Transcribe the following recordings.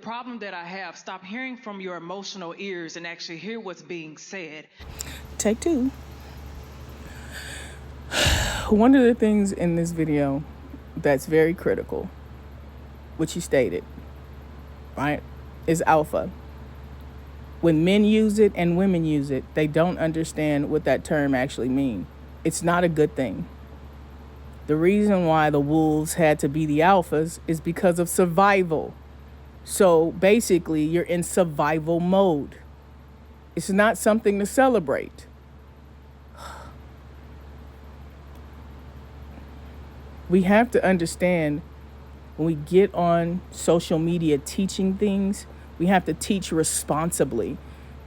problem that I have, stop hearing from your emotional ears and actually hear what's being said. Take two. One of the things in this video that's very critical, which you stated, right, is alpha. When men use it and women use it, they don't understand what that term actually means. It's not a good thing. The reason why the wolves had to be the alphas is because of survival. So basically, you're in survival mode. It's not something to celebrate. We have to understand when we get on social media teaching things, we have to teach responsibly.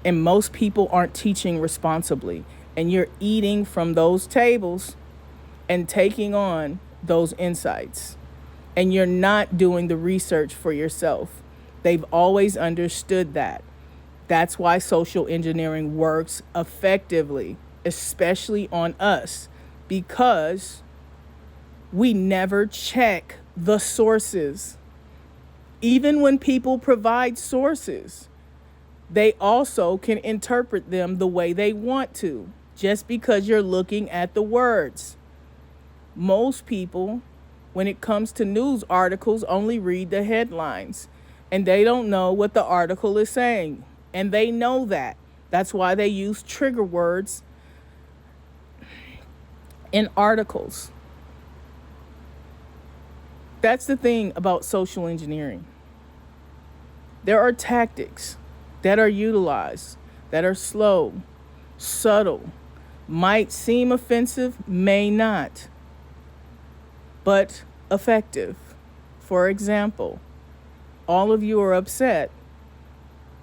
And most people aren't teaching responsibly. And you're eating from those tables and taking on those insights. And you're not doing the research for yourself. They've always understood that. That's why social engineering works effectively, especially on us, because we never check the sources. Even when people provide sources, they also can interpret them the way they want to, just because you're looking at the words. Most people, when it comes to news articles, only read the headlines, and they don't know what the article is saying. And they know that. That's why they use trigger words in articles. That's the thing about social engineering. There are tactics that are utilized that are slow, subtle, might seem offensive, may not, but effective. For example, all of you are upset,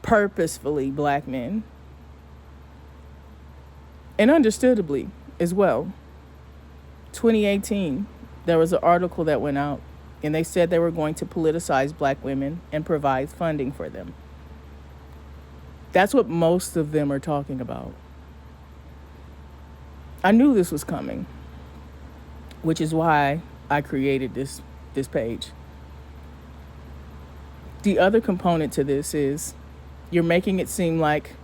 purposefully, black men, and understandably as well. 2018, there was an article that went out, and they said they were going to politicize black women and provide funding for them. That's what most of them are talking about. I knew this was coming, which is why I created this page. The other component to this is you're making it seem like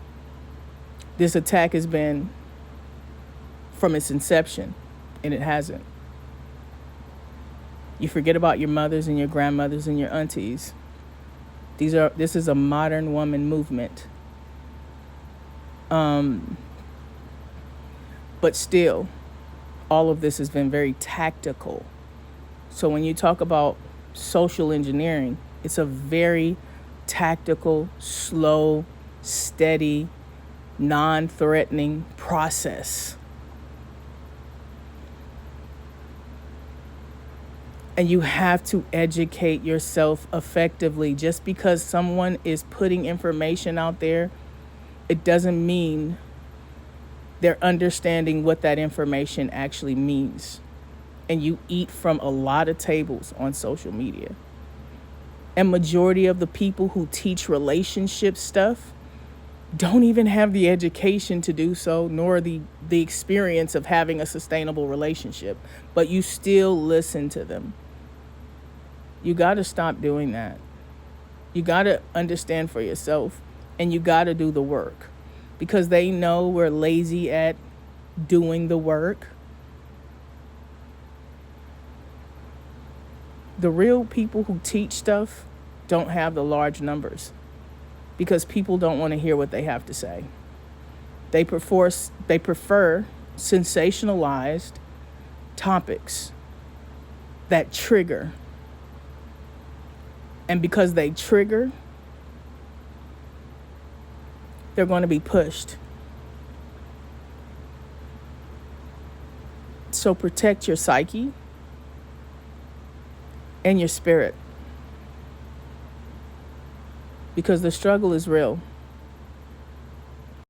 this attack has been from its inception, and it hasn't. You forget about your mothers and your grandmothers and your aunties. This is a modern woman movement. But still, all of this has been very tactical. So when you talk about social engineering, it's a very tactical, slow, steady, non-threatening process. And you have to educate yourself effectively. Just because someone is putting information out there, it doesn't mean they're understanding what that information actually means. And you eat from a lot of tables on social media. And majority of the people who teach relationship stuff don't even have the education to do so, nor the experience of having a sustainable relationship. But you still listen to them. You got to stop doing that. You got to understand for yourself, and you got to do the work, because they know we're lazy at doing the work. The real people who teach stuff don't have the large numbers, because people don't want to hear what they have to say. They prefer sensationalized topics that trigger. And because they trigger, they're going to be pushed. So protect your psyche and your spirit, because the struggle is real.